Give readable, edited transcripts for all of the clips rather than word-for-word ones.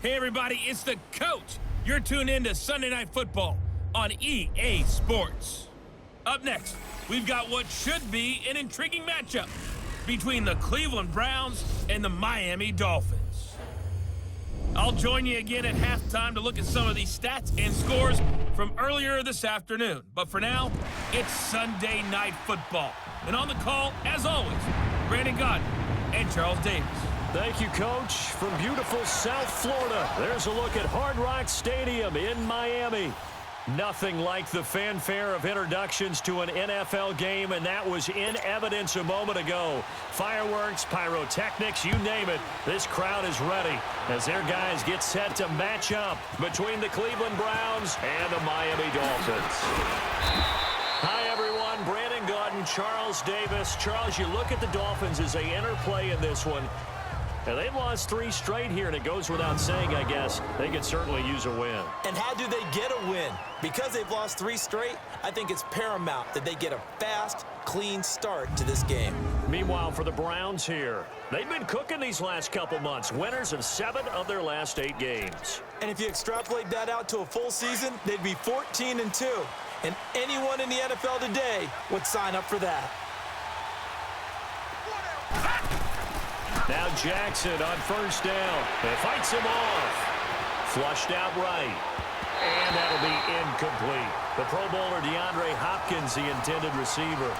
Hey everybody, it's the coach. You're tuned in to Sunday Night Football on EA Sports. Up next, we've got what should be an intriguing matchup between the Cleveland Browns and the Miami Dolphins. I'll join you again at halftime to look at some of these stats and scores from earlier this afternoon. But for now, it's Sunday Night Football. And on the call, as always, Brandon Godden and Charles Davis. Thank you, Coach. From beautiful South Florida, there's a look at Hard Rock Stadium in Miami. Nothing like the fanfare of introductions to an NFL game, and that was in evidence a moment ago. Fireworks, pyrotechnics, you name it. This crowd is ready as their guys get set to match up between the Cleveland Browns and the Miami Dolphins. Hi, everyone. Brandon Godden, Charles Davis. Charles, you look at the Dolphins as they interplay in this one. And they've lost 3 straight here, and it goes without saying, I guess, they could certainly use a win. And how do they get a win? Because they've lost 3 straight, I think it's paramount that they get a fast, clean start to this game. Meanwhile, for the Browns here, they've been cooking these last couple months. Winners of 7 of their last 8 games. And if you extrapolate that out to a full season, they'd be 14-2. And anyone in the NFL today would sign up for that. Now Jackson on first down. It fights him off. Flushed out right. And that'll be incomplete. The Pro Bowler DeAndre Hopkins, the intended receiver.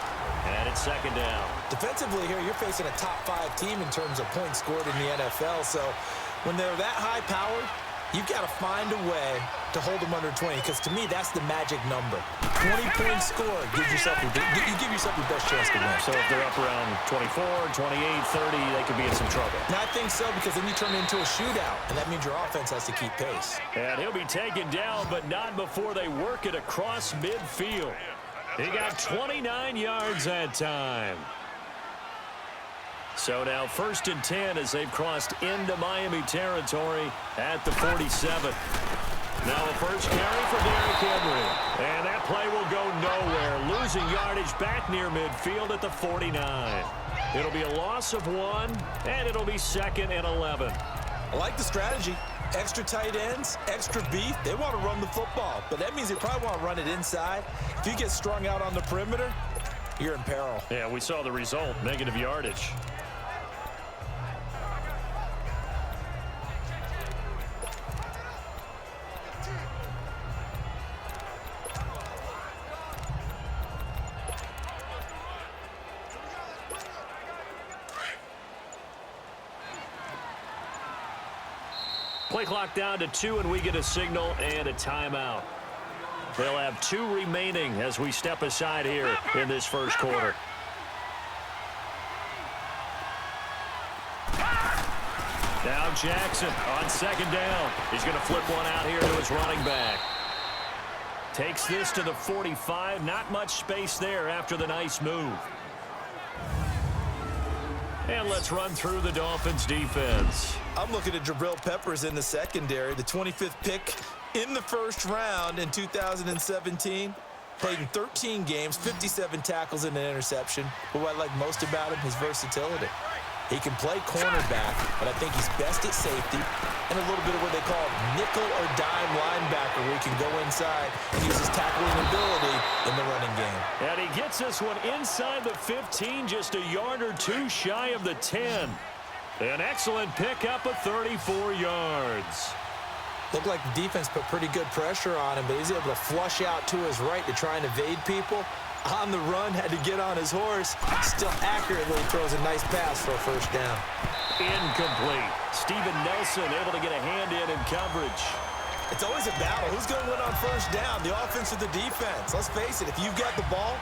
And it's second down. Defensively here, you're facing a top 5 team in terms of points scored in the NFL. So when they're that high-powered, you've got to find a way to hold them under 20, because to me, that's the magic number. 20-point score gives yourself you give yourself your best chance to win. So if they're up around 24, 28, 30, they could be in some trouble. And I think so, because then you turn it into a shootout, and that means your offense has to keep pace. And he'll be taken down, but not before they work it across midfield. He got 29 yards that time. So now 1st and 10 as they've crossed into Miami territory at the 47. Now a first carry for Derrick Henry. And that play will go nowhere. Losing yardage back near midfield at the 49. It'll be a loss of 1, and it'll be 2nd and 11. I like the strategy. Extra tight ends, extra beef. They want to run the football, but that means they probably want to run it inside. If you get strung out on the perimeter, you're in peril. Yeah, we saw the result, negative yardage. Play clock down to 2, and we get a signal and a timeout. They'll have 2 remaining as we step aside here in this first quarter. Now Jackson on second down. He's going to flip one out here to his running back. Takes this to the 45. Not much space there after the nice move. And let's run through the Dolphins defense. I'm looking at Jabril Peppers in the secondary, the 25th pick in the first round in 2017. Played in 13 games, 57 tackles and an interception. But what I like most about him, his versatility. He can play cornerback, but I think he's best at safety and a little bit of what they call nickel or dime linebacker, where he can go inside and use his tackling ability in the running game. And he gets this one inside the 15, just a yard or 2 shy of the 10. An excellent pickup of 34 yards. Looked like the defense put pretty good pressure on him, but he's able to flush out to his right to try and evade people. On the run, had to get on his horse. Still accurately throws a nice pass for a first down. Incomplete. Steven Nelson able to get a hand in coverage. It's always a battle. Who's going to win on first down, the offense or the defense? Let's face it, if you've got the ball,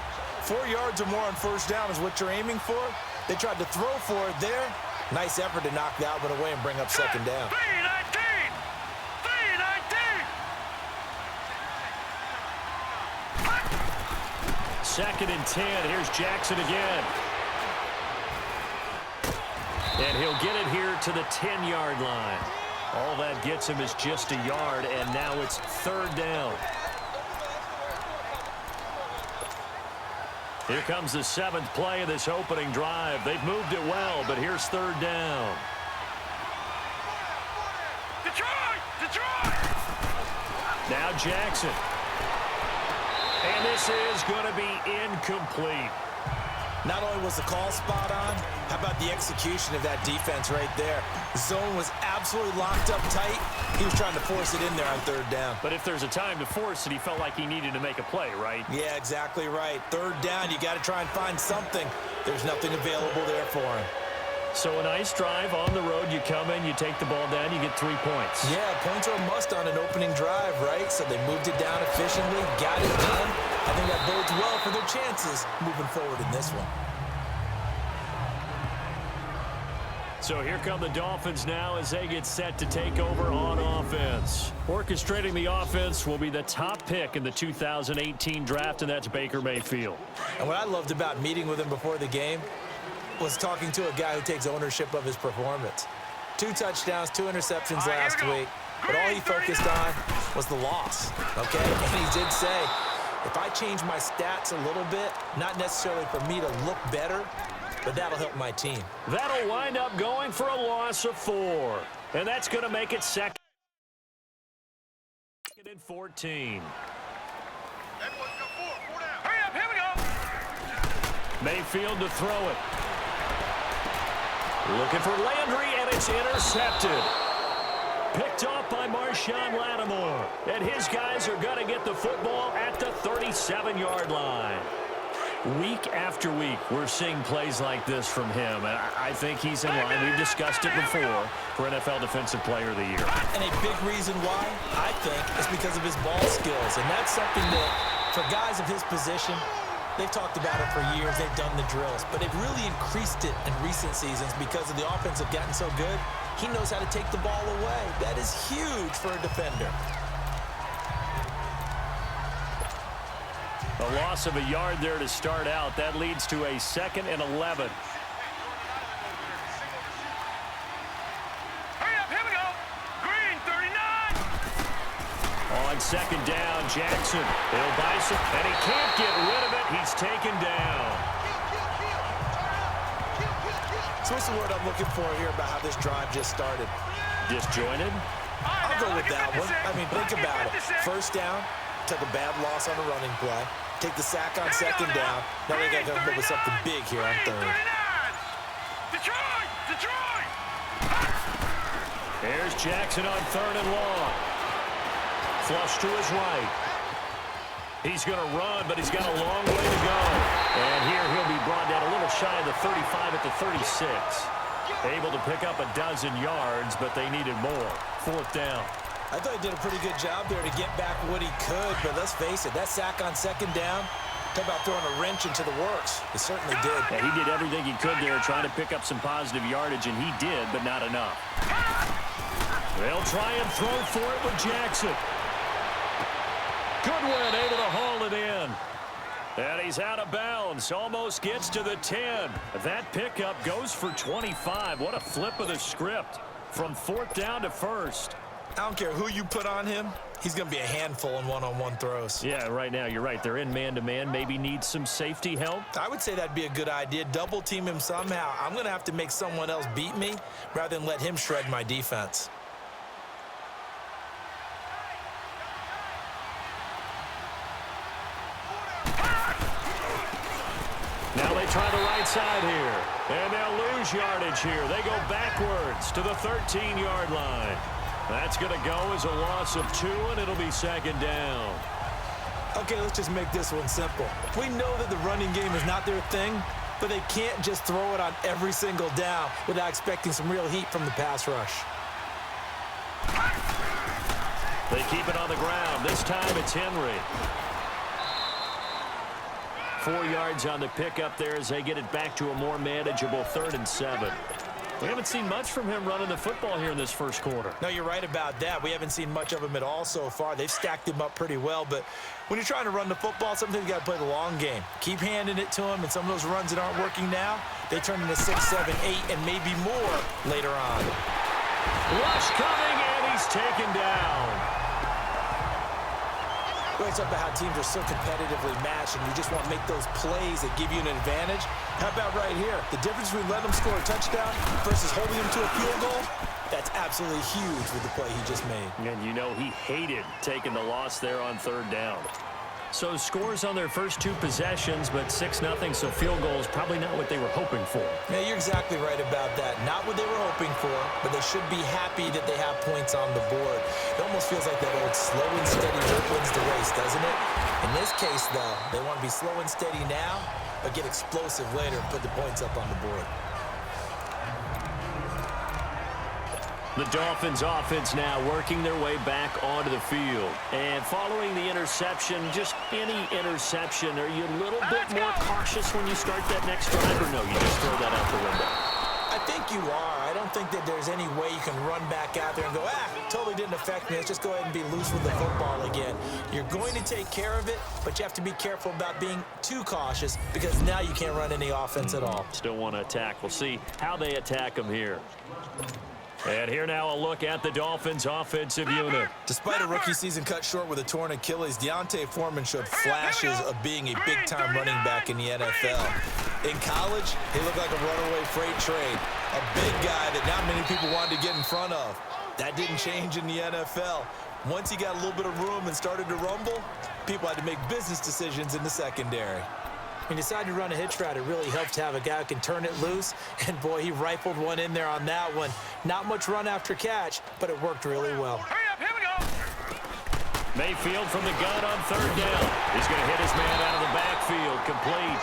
4 yards or more on first down is what you're aiming for. They tried to throw for it there. Nice effort to knock that one away and bring up second down. 2nd and 10. Here's Jackson again. And he'll get it here to the 10-yard line. All that gets him is just a yard, and now it's 3rd down. Here comes the 7th play of this opening drive. They've moved it well, but here's 3rd down. Detroit! Now Jackson. And this is going to be incomplete. Not only was the call spot on, how about the execution of that defense right there? The zone was absolutely locked up tight. He was trying to force it in there on third down. But if there's a time to force it, he felt like he needed to make a play, right? Yeah, exactly right. Third down, you got to try and find something. There's nothing available there for him. So a nice drive on the road. You come in, you take the ball down, you get 3 points. Yeah, points are a must on an opening drive, right? So they moved it down efficiently, got it done. I think that bodes well for their chances moving forward in this one. So here come the Dolphins now as they get set to take over on offense. Orchestrating the offense will be the top pick in the 2018 draft, and that's Baker Mayfield. And what I loved about meeting with him before the game was talking to a guy who takes ownership of his performance. 2 touchdowns, 2 interceptions last week, but all he focused on was the loss, okay? And he did say, if I change my stats a little bit, not necessarily for me to look better, but that'll help my team. That'll wind up going for a loss of 4. And that's going to make it second and 14. Hurry up, here we go. Mayfield to throw it. Looking for Landry, and it's intercepted. Picked off by Marshawn Lattimore. And his guys are going to get the football at the 37-yard line. Week after week, we're seeing plays like this from him, and I think he's in line. We've discussed it before for NFL Defensive Player of the Year. And a big reason why, I think, is because of his ball skills. And that's something that, for guys of his position, they've talked about it for years. They've done the drills. But they've really increased it in recent seasons because of the offense have gotten so good. He knows how to take the ball away. That is huge for a defender. A loss of a yard there to start out. That leads to a 2nd and 11. Hurry up, here we go. Green, 39. On 2nd down, Jackson. He'll bicep, and he can't get rid of it. He's taken down. So what's the word I'm looking for here about how this drive just started? Disjointed? I'll go with that one. I mean, think about it. First down, took a bad loss on a running play. Take the sack on 2nd down. Now they got to come up with something big here on 3rd. Detroit! Here's Jackson on 3rd and long. Flush to his right. He's going to run, but he's got a long way to go. And here he'll be brought down a little shy of the 35 at the 36. Able to pick up a dozen yards, but they needed more. 4th down. I thought he did a pretty good job there to get back what he could, but let's face it, that sack on 2nd down, talk about throwing a wrench into the works. It certainly did. Yeah, he did everything he could there, trying to pick up some positive yardage, and he did, but not enough. They'll try and throw for it with Jackson. Goodwin able to haul it in. And he's out of bounds, almost gets to the 10. That pickup goes for 25. What a flip of the script from 4th down to 1st. I don't care who you put on him. He's going to be a handful in one-on-one throws. Yeah, right now, you're right. They're in man-to-man. Maybe need some safety help. I would say that'd be a good idea. Double team him somehow. I'm going to have to make someone else beat me rather than let him shred my defense. Now they try the right side here. And they'll lose yardage here. They go backwards to the 13-yard line. That's going to go as a loss of 2, and it'll be 2nd down. Okay, let's just make this one simple. We know that the running game is not their thing, but they can't just throw it on every single down without expecting some real heat from the pass rush. They keep it on the ground. This time it's Henry. 4 yards on the pickup there as they get it back to a more manageable 3rd and 7. We haven't seen much from him running the football here in this first quarter. No, you're right about that. We haven't seen much of him at all so far. They've stacked him up pretty well, but when you're trying to run the football, sometimes you got to play the long game. Keep handing it to him, and some of those runs that aren't working now, they turn into 6, 7, 8, and maybe more later on. Rush coming, and he's taken down. It's up about how teams are so competitively matched, and you just want to make those plays that give you an advantage. How about right here? The difference between letting them score a touchdown versus holding them to a field goal, That's absolutely huge with the play he just made. And you know he hated taking the loss there on third down. So scores on their first two possessions, but 6-0, so field goal is probably not what they were hoping for. Yeah, you're exactly right about that. Not what they were hoping for, but they should be happy that they have points on the board. It almost feels like that old slow and steady wins the race, doesn't it? In this case, though, they want to be slow and steady now, but get explosive later and put the points up on the board. The Dolphins offense now working their way back onto the field. And following the interception, just any interception, are you a little bit more cautious when you start that next drive, or no, you just throw that out the window? I think you are. I don't think that there's any way you can run back out there and go, totally didn't affect me. Let's just go ahead and be loose with the football again. You're going to take care of it, but you have to be careful about being too cautious because now you can't run any offense at all. Still want to attack. We'll see how they attack them here. And here now a look at the Dolphins' offensive unit. Despite a rookie season cut short with a torn Achilles, Deontay Foreman showed flashes of being a big-time running back in the NFL. In college, he looked like a runaway freight train, a big guy that not many people wanted to get in front of. That didn't change in the NFL. Once he got a little bit of room and started to rumble, people had to make business decisions in the secondary. When you decide to run a hitch route, it really helps to have a guy who can turn it loose. And, boy, he rifled one in there on that one. Not much run after catch, but it worked really well. Hurry up, here we go. Mayfield from the gun on third down. He's going to hit his man out of the backfield, complete.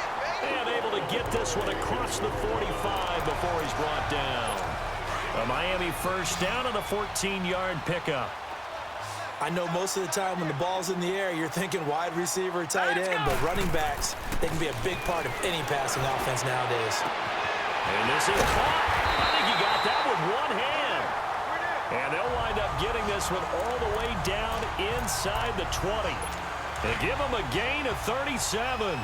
And able to get this one across the 45 before he's brought down. A Miami first down on a 14-yard pickup. I know most of the time when the ball's in the air, you're thinking wide receiver, tight end, but running backs, they can be a big part of any passing offense nowadays. And this is caught. I think he got that with one hand. And they'll wind up getting this one all the way down inside the 20. They give him a gain of 37.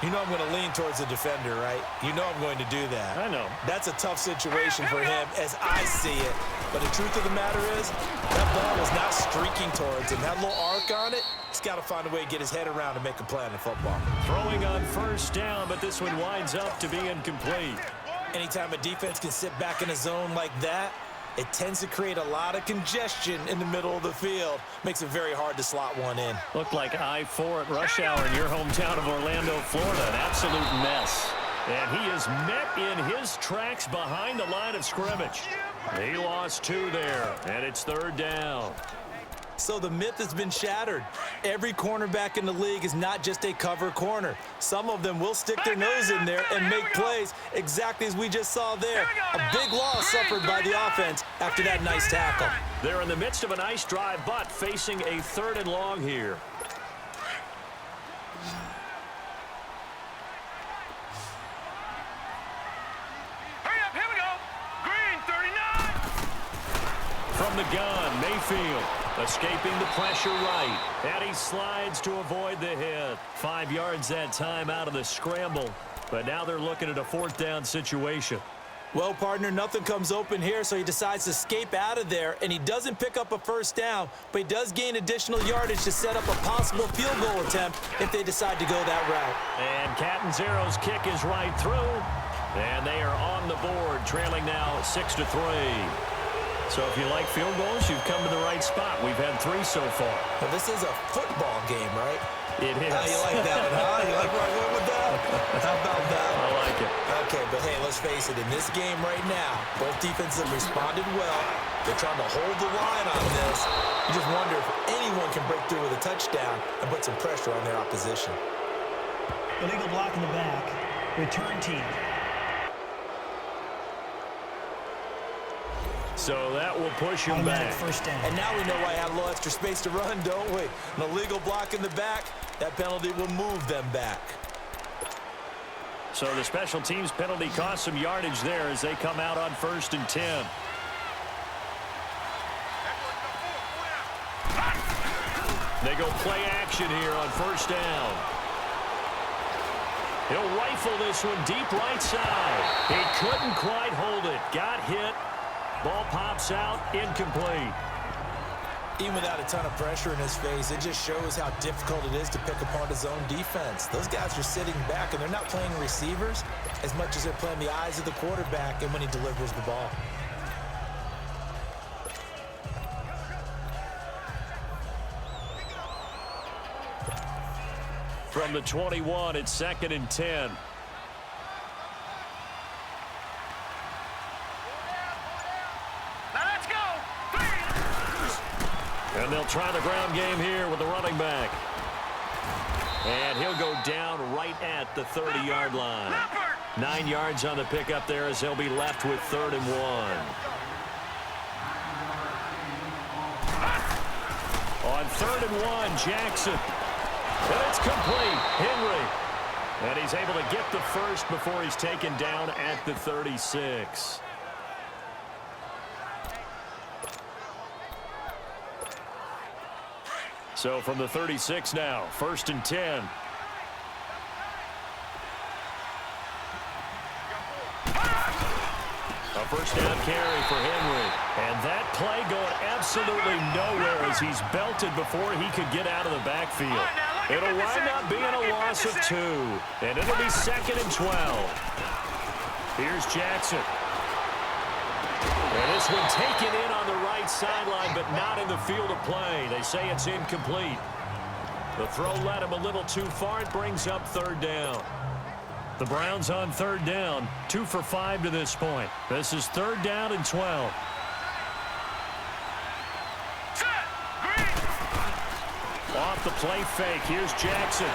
You know I'm going to lean towards the defender, right? You know I'm going to do that. I know. That's a tough situation for him as I see it. But the truth of the matter is, that ball was not streaking towards him. That little arc on it, he's got to find a way to get his head around and make a play on the football. Throwing on first down, but this one winds up to be incomplete. Anytime a defense can sit back in a zone like that, it tends to create a lot of congestion in the middle of the field. Makes it very hard to slot one in. Looked like I-4 at rush hour in your hometown of Orlando, Florida. An absolute mess. And he is met in his tracks behind the line of scrimmage. He lost two there, and it's third down. So the myth has been shattered. Every cornerback in the league is not just a cover corner. Some of them will stick their nose in there and make plays exactly as we just saw there. A big loss suffered by the offense after that nice tackle. They're in the midst of a nice drive, but facing a third and long here. Hurry up, here we go. Green 39. From the gun, Mayfield escaping the pressure right. And he slides to avoid the hit. 5 yards that time out of the scramble. But now they're looking at a fourth down situation. Well, partner, nothing comes open here, so he decides to escape out of there, and he doesn't pick up a first down, but he does gain additional yardage to set up a possible field goal attempt if they decide to go that route. And Catanzaro's kick is right through, and they are on the board, trailing now 6-3. So if you like field goals, you've come to the right spot. We've had 3 so far. Well, this is a football game, right? It is. You like that one, huh? You like where I went with that? How about that? I like it. Okay, but hey, let's face it. In this game right now, both defenses have responded well. They're trying to hold the line on this. You just wonder if anyone can break through with a touchdown and put some pressure on their opposition. Illegal block in the back. Return team. So that will push him Automatic back. first down. And now we know why I have a little extra space to run, don't we? An illegal block in the back, that penalty will move them back. So the special teams penalty cost some yardage there as they come out on 1st and 10. They go play action here on first down. He'll rifle this one deep right side. He couldn't quite hold it. Got hit. Ball pops out, incomplete. Even without a ton of pressure in his face, it just shows how difficult it is to pick apart his own defense. Those guys are sitting back, and they're not playing receivers as much as they're playing the eyes of the quarterback and when he delivers the ball. From the 21, it's 2nd and 10. Now let's go. 3. And they'll try the ground game here with the running back. And he'll go down right at the 30-yard line. 9 yards on the pickup there as they'll be left with 3rd and 1. On 3rd and 1, Jackson. And it's complete. Henry. And he's able to get the first before he's taken down at the 36. So from the 36 now, 1st and 10. A first down carry for Henry. And that play going absolutely nowhere as he's belted before he could get out of the backfield. It'll wind up being a loss of 2. And it'll be 2nd and 12. Here's Jackson. And this one taken in on the right sideline, but not in the field of play. They say it's incomplete. The throw led him a little too far. It brings up 3rd down. The Browns on 3rd down, 2 for 5 to this point. This is 3rd down and 12. Off the play fake, here's Jackson.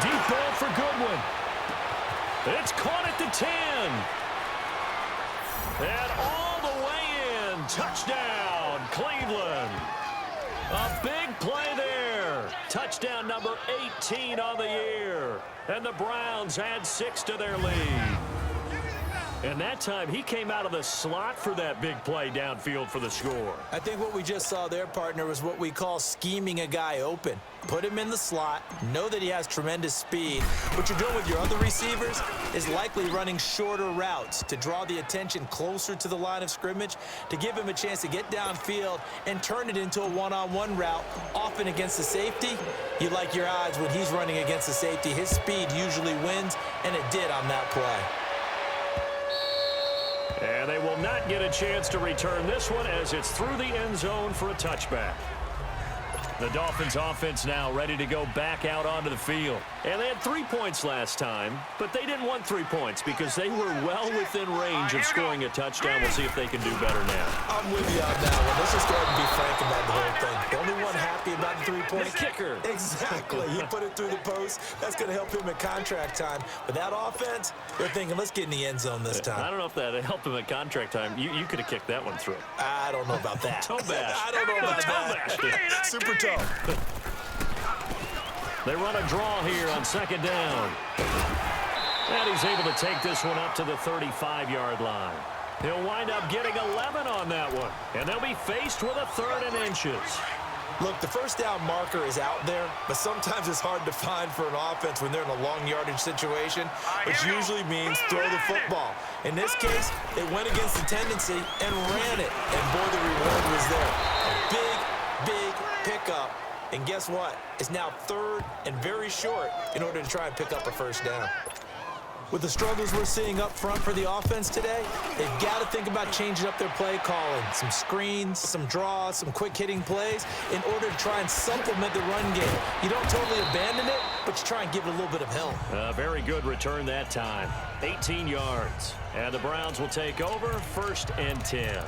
Deep ball for Goodwin. It's caught at the 10. And all the way in. Touchdown, Cleveland. A big play there. Touchdown number 18 on the year. And the Browns add 6 to their lead. And that time, he came out of the slot for that big play downfield for the score. I think what we just saw there, partner, was what we call scheming a guy open. Put him in the slot, know that he has tremendous speed. What you're doing with your other receivers is likely running shorter routes to draw the attention closer to the line of scrimmage, to give him a chance to get downfield and turn it into a one-on-one route, often against the safety. You like your odds when he's running against the safety. His speed usually wins, and it did on that play. And they will not get a chance to return this one as it's through the end zone for a touchback. The Dolphins offense now ready to go back out onto the field. And they had 3 points last time, but they didn't want 3 points because they were well within range of scoring a touchdown. We'll see if they can do better now. I'm with you on that one. Let's just go ahead and be frank about the whole thing. The only one happy about the 3 points. The kicker. Exactly. He put it through the post. That's going to help him at contract time. But that offense, they're thinking, let's get in the end zone this time. I don't know if that helped him at contract time. You could have kicked that one through. I don't know about that. Toe bash. I don't know about that. Super toe. They run a draw here on 2nd down. And he's able to take this one up to the 35-yard line. He'll wind up getting 11 on that one. And they'll be faced with a 3rd and inches. Look, the first down marker is out there, but sometimes it's hard to find for an offense when they're in a long yardage situation, which usually means throw the football. In this case, they went against the tendency and ran it. And boy, the reward was there. A big pickup. And guess what? It's now 3rd and very short in order to try and pick up a first down. With the struggles we're seeing up front for the offense today, they've got to think about changing up their play calling. Some screens, some draws, some quick-hitting plays in order to try and supplement the run game. You don't totally abandon it, but you try and give it a little bit of help. A very good return that time. 18 yards. And the Browns will take over 1st and 10.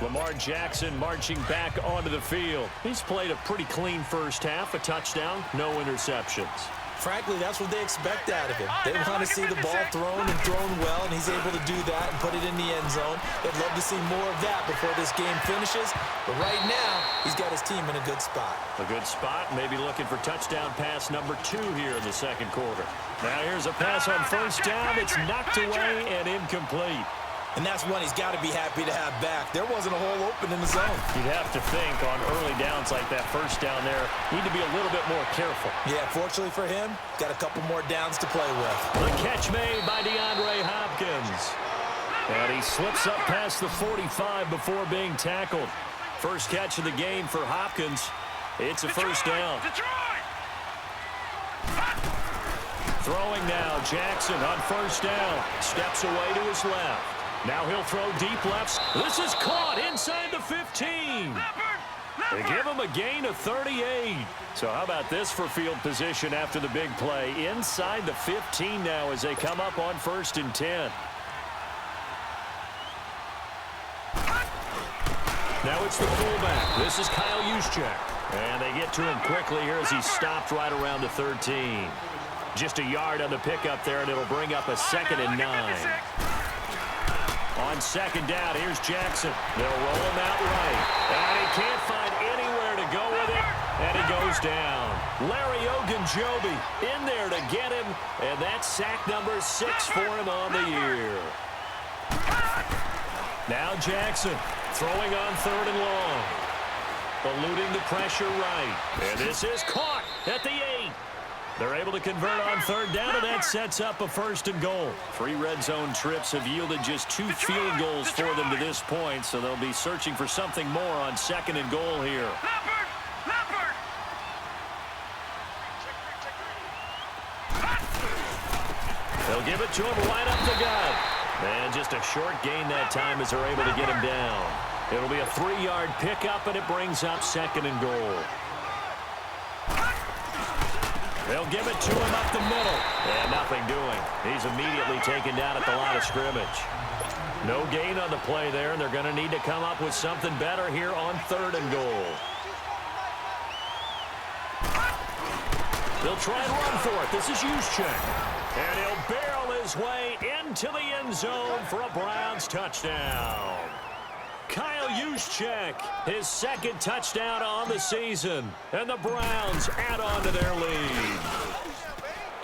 Lamar Jackson marching back onto the field. He's played a pretty clean first half, a touchdown, no interceptions. Frankly, that's what they expect out of him. They want to see the ball thrown and thrown well, and he's able to do that and put it in the end zone. They'd love to see more of that before this game finishes. But right now, he's got his team in a good spot. A good spot, maybe looking for touchdown pass number 2 here in the 2nd quarter. Now here's a pass on 1st down. It's knocked away and incomplete. And that's one he's got to be happy to have back. There wasn't a hole open in the zone. You'd have to think on early downs like that, 1st down there, need to be a little bit more careful. Yeah, fortunately for him, got a couple more downs to play with. The catch made by DeAndre Hopkins. And he slips up past the 45 before being tackled. First catch of the game for Hopkins. It's a first down. Throwing now, Jackson on 1st down. Steps away to his left. Now he'll throw deep left. This is caught inside the 15. They give him a gain of 38. So how about this for field position after the big play? Inside the 15 now as they come up on 1st and 10. Now it's the fullback. This is Kyle Juszczyk. And they get to him quickly here as he's stopped right around the 13. Just a yard on the pickup there, and it'll bring up a 2nd and 9. On 2nd down, here's Jackson. They'll roll him out right. And he can't find anywhere to go with it, and he goes down. Larry Ogunjobi in there to get him, and that's sack number 6 for him on the year. Now Jackson throwing on 3rd and long. Eluding the pressure right. And this is caught at the 8. They're able to convert on 3rd down, and that sets up a 1st and goal. 3 red zone trips have yielded just 2 field goals for them to this point, so they'll be searching for something more on 2nd and goal here. They'll give it to him right up the gut. And just a short gain that time as they're able to get him down. It'll be a 3-yard pickup, and it brings up 2nd and goal. They'll give it to him up the middle. And nothing doing. He's immediately taken down at the line of scrimmage. No gain on the play there, and they're going to need to come up with something better here on 3rd and goal. They'll try and run for it. This is Juszczyk. And he'll barrel his way into the end zone for a Browns touchdown. Kyle Juszczyk, his 2nd touchdown on the season. And the Browns add on to their lead.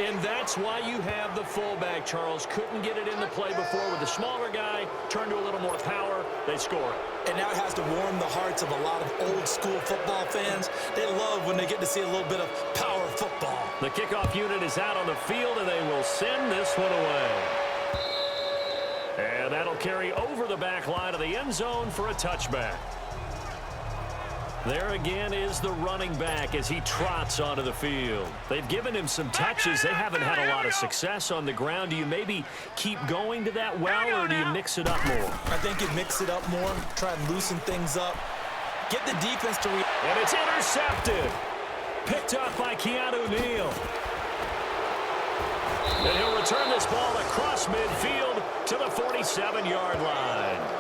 And that's why you have the fullback, Charles. Couldn't get it in the play before with the smaller guy. Turned to a little more power. They score. And now it has to warm the hearts of a lot of old-school football fans. They love when they get to see a little bit of power football. The kickoff unit is out on the field, and they will send this one away. And that'll carry over the back line of the end zone for a touchback. There again is the running back as he trots onto the field. They've given him some touches. They haven't had a lot of success on the ground. Do you maybe keep going to that well, or do you mix it up more? I think you mix it up more, try and loosen things up. Get the defense to and it's intercepted. Picked up by Keanu Neal. And he'll return this ball across midfield to the 47-yard line.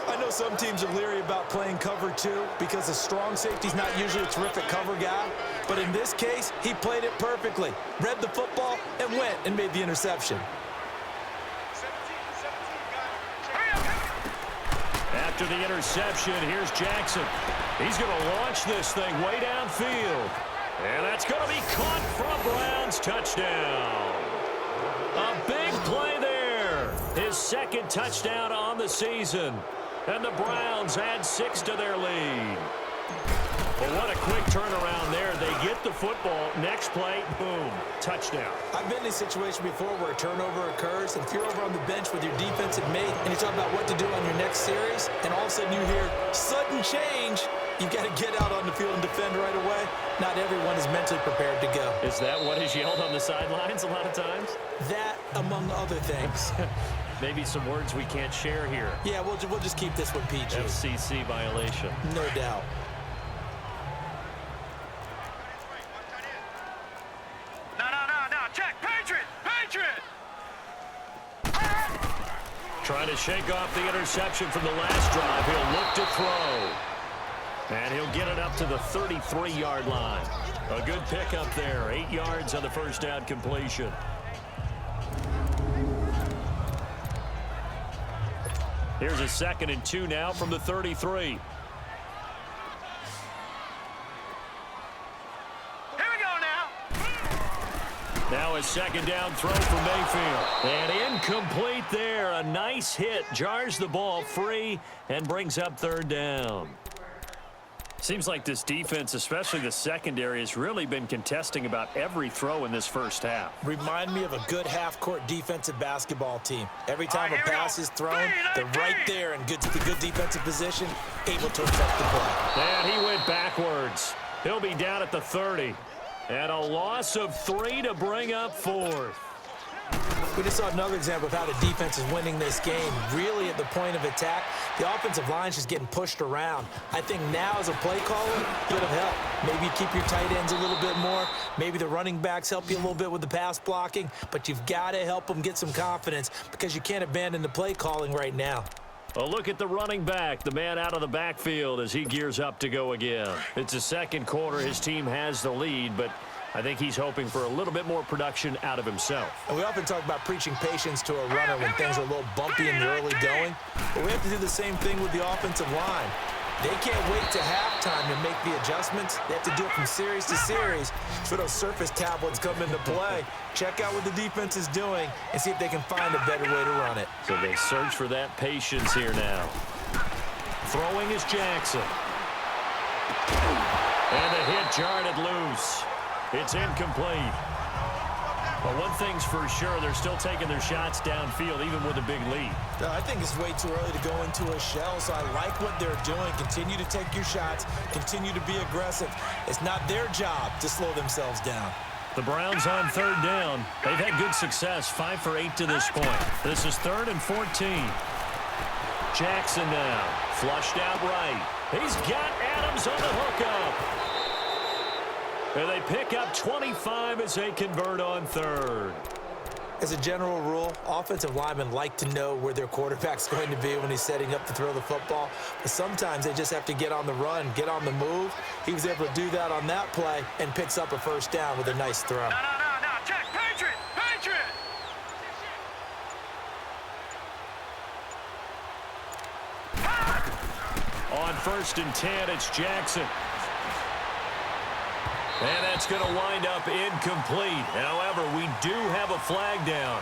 I know some teams are leery about playing cover 2 because the strong safety's not usually a terrific cover guy. But in this case, he played it perfectly. Read the football and went and made the interception. After the interception, here's Jackson. He's going to launch this thing way downfield. And that's going to be caught for a Browns touchdown. A big play there. His 2nd touchdown on the season. And the Browns add 6 to their lead. Well, what a quick turnaround there. They get the football. Next play, boom, touchdown. I've been in a situation before where a turnover occurs, and if you're over on the bench with your defensive mate and you're talking about what to do on your next series, and all of a sudden you hear sudden change, you've got to get out on the field and defend right away. Not everyone is mentally prepared to go. Is that what is yelled on the sidelines a lot of times? That, among other things. Maybe some words we can't share here. Yeah, we'll just keep this one PG. FCC violation. No doubt. No. Check. Patriot. Trying to shake off the interception from the last drive. He'll look to throw. And he'll get it up to the 33-yard line. A good pickup there. 8 yards on the first down completion. Here's a 2nd and 2 now from the 33. Here we go now. Now a 2nd down throw for Mayfield. And incomplete there. A nice hit. Jars the ball free and brings up 3rd down. Seems like this defense, especially the secondary, has really been contesting about every throw in this first half. Remind me of a good half-court defensive basketball team. Every time a pass is thrown, they're right there in good defensive position, able to affect the play. And he went backwards. He'll be down at the 30. And a loss of 3 to bring up 4th. We just saw another example of how the defense is winning this game. Really at the point of attack, the offensive line is just getting pushed around. I think now as a play caller, bit of help. Maybe keep your tight ends a little bit more. Maybe the running backs help you a little bit with the pass blocking. But you've got to help them get some confidence because you can't abandon the play calling right now. A look at the running back, the man out of the backfield as he gears up to go again. It's the second quarter. His team has the lead, but I think he's hoping for a little bit more production out of himself. And we often talk about preaching patience to a runner when things are a little bumpy in the early going. But we have to do the same thing with the offensive line. They can't wait to halftime to make the adjustments. They have to do it from series to series. So those surface tablets come into play. Check out what the defense is doing and see if they can find a better way to run it. So they search for that patience here now. Throwing is Jackson. And the hit jarred it loose. It's incomplete. But one thing's for sure, they're still taking their shots downfield, even with a big lead. I think it's way too early to go into a shell, so I like what they're doing. Continue to take your shots. Continue to be aggressive. It's not their job to slow themselves down. The Browns on third down. They've had good success, 5 for 8 to this point. This is 3rd and 14. Jackson now, flushed out right. He's got Adams on the hookup. And they pick up 25 as they convert on third. As a general rule, offensive linemen like to know where their quarterback's going to be when he's setting up to throw the football. But sometimes they just have to get on the run, get on the move. He was able to do that on that play and picks up a first down with a nice throw. No. Check. Patriot. On 1st and 10, it's Jackson. And that's going to wind up incomplete. However, we do have a flag down.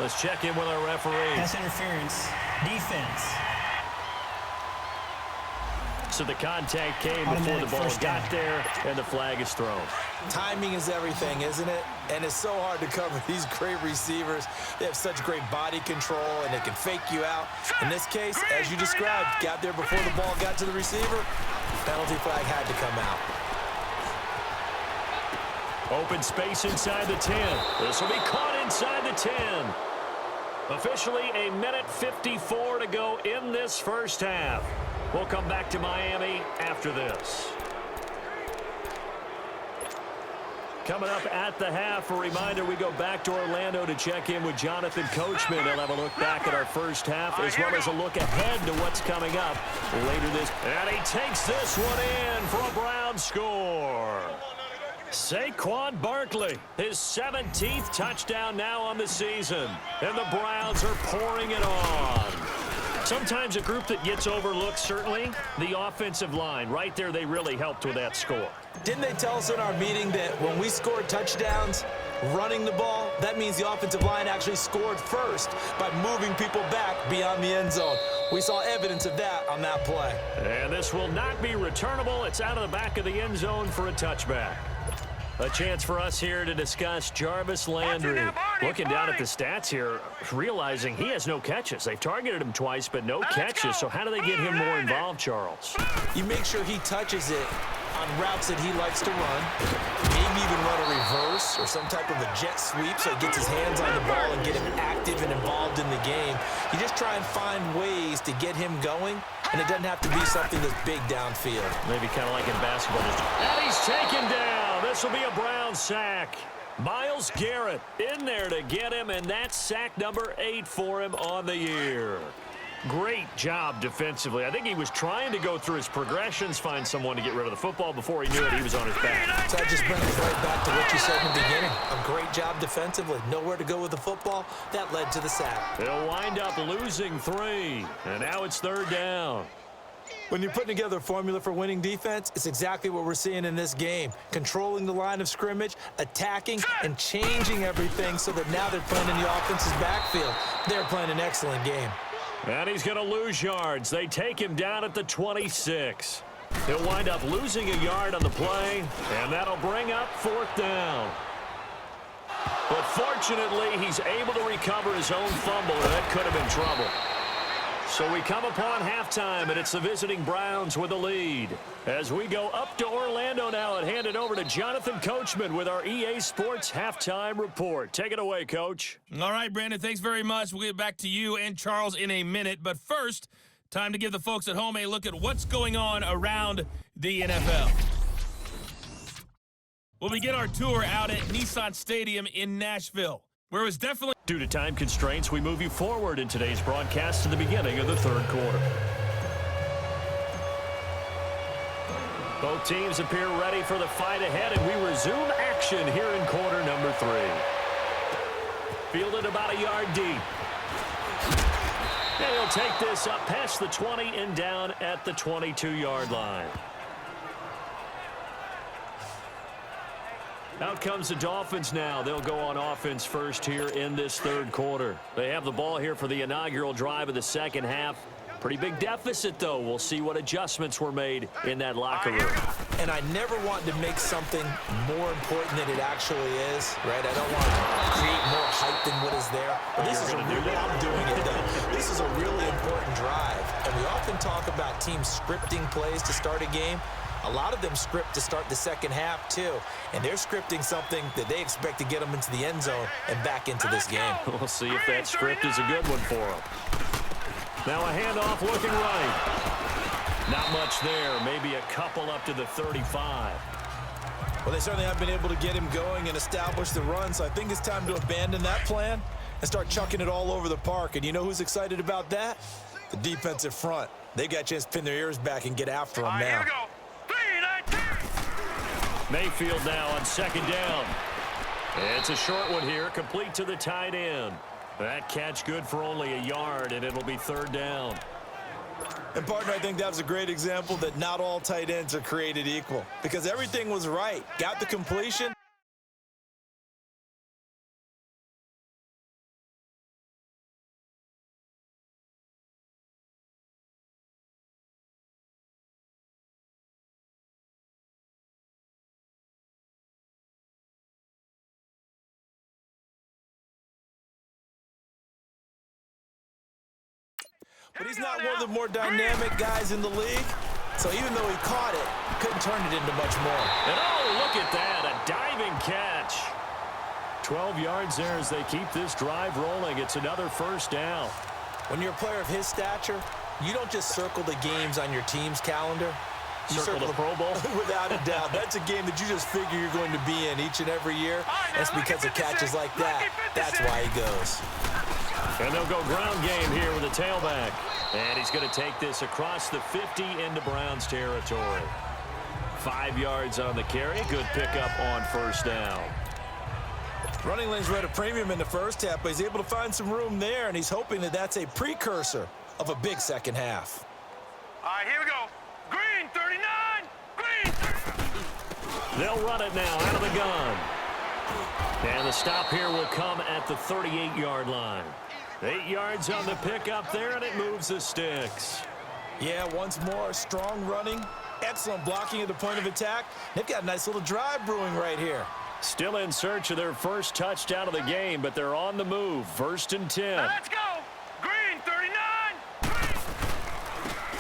Let's check in with our referee. That's interference. Defense. So the contact came before the ball got there, and the flag is thrown. Timing is everything, isn't it? And it's so hard to cover these great receivers. They have such great body control, and they can fake you out. In this case, as you described, got there before the ball got to the receiver. Penalty flag had to come out. Open space inside the 10. This will be caught inside the 10. Officially a minute 54 to go in this first half. We'll come back to Miami after this. Coming up at the half, a reminder, we go back to Orlando to check in with Jonathan Coachman. He'll have a look back at our first half as well as a look ahead to what's coming up later this. And he takes this one in for a Brown score. Saquon Barkley, his 17th touchdown now on the season. And the Browns are pouring it on. Sometimes a group that gets overlooked, certainly, the offensive line. Right there, they really helped with that score. Didn't they tell us in our meeting that when we scored touchdowns running the ball, that means the offensive line actually scored first by moving people back beyond the end zone? We saw evidence of that on that play. And this will not be returnable. It's out of the back of the end zone for a touchback. A chance for us here to discuss Jarvis Landry. Looking down at the stats here, realizing he has no catches. They've targeted him twice, but no catches. So how do they get him more involved, Charles? You make sure he touches it on routes that he likes to run. Maybe even run a reverse or some type of a jet sweep so he gets his hands on the ball and get him active and involved in the game. You just try and find ways to get him going, and it doesn't have to be something that's big downfield. Maybe kind of like in basketball. And he's taken down. This will be a Brown sack. Myles Garrett in there to get him, and that's sack number 8 for him on the year. Great job defensively. I think he was trying to go through his progressions, find someone to get rid of the football. Before he knew it, he was on his back. So that just brings us right back to what you said in the beginning. A great job defensively. Nowhere to go with the football. That led to the sack. They'll wind up losing 3, and now it's 3rd down. When you're putting together a formula for winning defense, it's exactly what we're seeing in this game. Controlling the line of scrimmage, attacking, and changing everything so that now they're playing in the offense's backfield. They're playing an excellent game. And he's going to lose yards. They take him down at the 26. He'll wind up losing a yard on the play, and that'll bring up 4th down. But fortunately, he's able to recover his own fumble, and that could have been trouble. So we come upon halftime, and it's the visiting Browns with the lead. As we go up to Orlando now and hand it over to Jonathan Coachman with our EA Sports Halftime Report. Take it away, Coach. All right, Brandon, thanks very much. We'll get back to you and Charles in a minute. But first, time to give the folks at home a look at what's going on around the NFL. We'll begin our tour out at Nissan Stadium in Nashville, where it was definitely... Due to time constraints, we move you forward in today's broadcast to the beginning of the third quarter. Both teams appear ready for the fight ahead, and we resume action here in quarter number 3. Fielded about a yard deep. And he'll take this up past the 20 and down at the 22-yard line. Out comes the Dolphins now. They'll go on offense first here in this third quarter. They have the ball here for the inaugural drive of the second half. Pretty big deficit, though. We'll see what adjustments were made in that locker room. And I never want to make something more important than it actually is, right? I don't want to create more hype than what is there. But this is a really, I'm doing it, though. This is a really important drive. And we often talk about teams scripting plays to start a game. A lot of them script to start the second half, too. And they're scripting something that they expect to get them into the end zone and back into this game. We'll see if that script is a good one for them. Now a handoff looking right. Not much there. Maybe a couple up to the 35. Well, they certainly have been able to get him going and establish the run, so I think it's time to abandon that plan and start chucking it all over the park. And you know who's excited about that? The defensive front. They got a chance to pin their ears back and get after him now. Here we go. Mayfield now on second down. It's a short one here, complete to the tight end. That catch good for only a yard, and it'll be third down. And, partner, I think that was a great example that not all tight ends are created equal, because everything was right. Got the completion. But he's not one of the more dynamic guys in the league. So even though he caught it, couldn't turn it into much more. And oh, look at that, a diving catch. 12 yards there as they keep this drive rolling. It's another first down. When you're a player of his stature, you don't just circle the games on your team's calendar. You circle the Pro Bowl? Without a doubt. That's a game that you just figure you're going to be in each and every year. That's because of catches like that. That's why he goes. And they'll go ground game here with a tailback. And he's going to take this across the 50 into Browns territory. 5 yards on the carry. Good pickup on first down. Running lanes were at a premium in the first half, but he's able to find some room there, and he's hoping that that's a precursor of a big second half. All right, here we go. Green, 39. Green. They'll run it now out of the gun. And the stop here will come at the 38-yard line. 8 yards on the pickup there, and it moves the sticks. Yeah, once more, strong running, excellent blocking at the point of attack. They've got a nice little drive brewing right here. Still in search of their first touchdown of the game, but they're on the move. First and 10. Now let's go. Green, 39.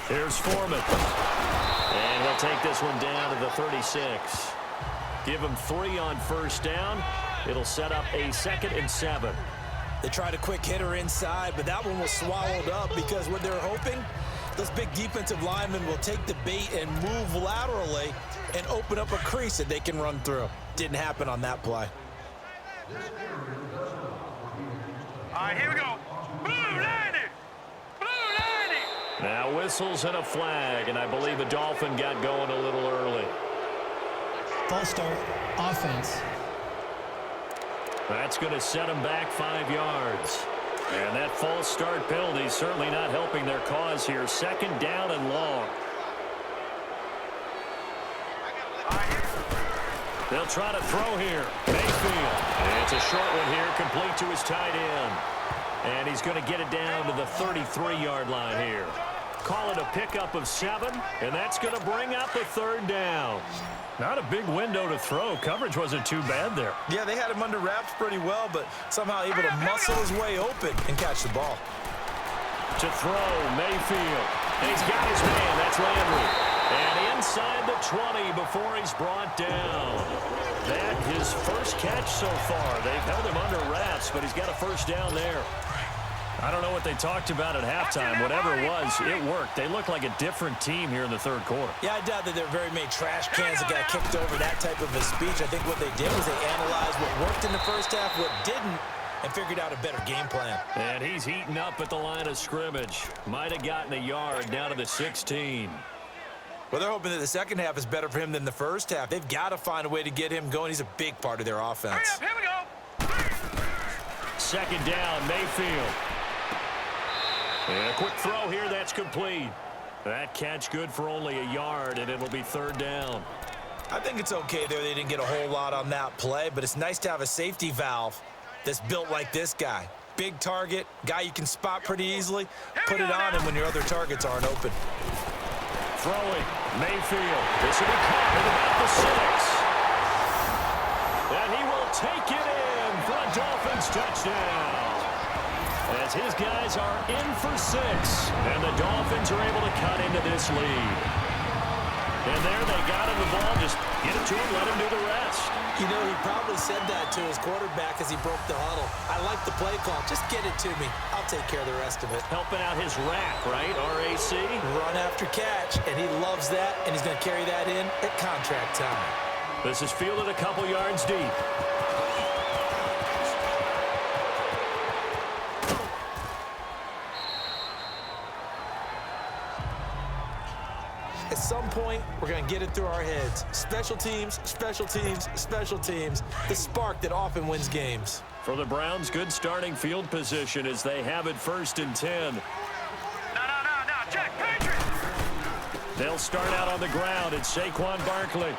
Here's Foreman. And he'll take this one down to the 36. Give him 3 on first down. It'll set up a 2nd and 7. They tried a quick hitter inside, but that one was swallowed up because what they're hoping, those big defensive linemen will take the bait and move laterally and open up a crease that they can run through. Didn't happen on that play. All right, here we go. Blue 90. Blue 90. Now whistles and a flag, and I believe a Dolphin got going a little early. False start, offense. That's going to set them back 5 yards. And that false start penalty certainly not helping their cause here. 2nd down and long. They'll try to throw here. Mayfield. And it's a short one here, complete to his tight end. And he's going to get it down to the 33-yard line here. Call it a pickup of 7, and that's going to bring up a 3rd down. Not a big window to throw. Coverage wasn't too bad there. Yeah, they had him under wraps pretty well, but somehow able to muscle his way open and catch the ball. To throw, Mayfield. And he's got his man. That's Landry. And inside the 20 before he's brought down. That his first catch so far. They've held him under wraps, but he's got a first down there. I don't know what they talked about at halftime. Whatever it was, it worked. They look like a different team here in the third quarter. Yeah, I doubt that there are very many trash cans that got kicked over that type of a speech. I think what they did was they analyzed what worked in the first half, what didn't, and figured out a better game plan. And he's heating up at the line of scrimmage. Might have gotten a yard down to the 16. Well, they're hoping that the second half is better for him than the first half. They've got to find a way to get him going. He's a big part of their offense. Hurry up, here we go. Second down, Mayfield. And a quick throw here, that's complete. That catch good for only a yard, and it'll be third down. I think it's okay there. They didn't get a whole lot on that play, but it's nice to have a safety valve that's built like this guy. Big target, guy you can spot pretty easily. Put it on him when your other targets aren't open. Throwing, Mayfield. This will be caught at about the 6. And he will take it in for a Dolphins touchdown. As his guys are in for 6. And the Dolphins are able to cut into this lead. And there they got him the ball. Just get it to him, let him do the rest. You know, he probably said that to his quarterback as he broke the huddle. I like the play call. Just get it to me. I'll take care of the rest of it. Helping out his rack, right? R-A-C? Run after catch, and he loves that, and he's going to carry that in at contract time. This is fielded a couple yards deep. At some point, we're going to get it through our heads. Special teams, special teams, special teams. The spark that often wins games. For the Browns, good starting field position as they have it 1st and 10. No, check, Patriots. They'll start out on the ground. It's Saquon Barkley.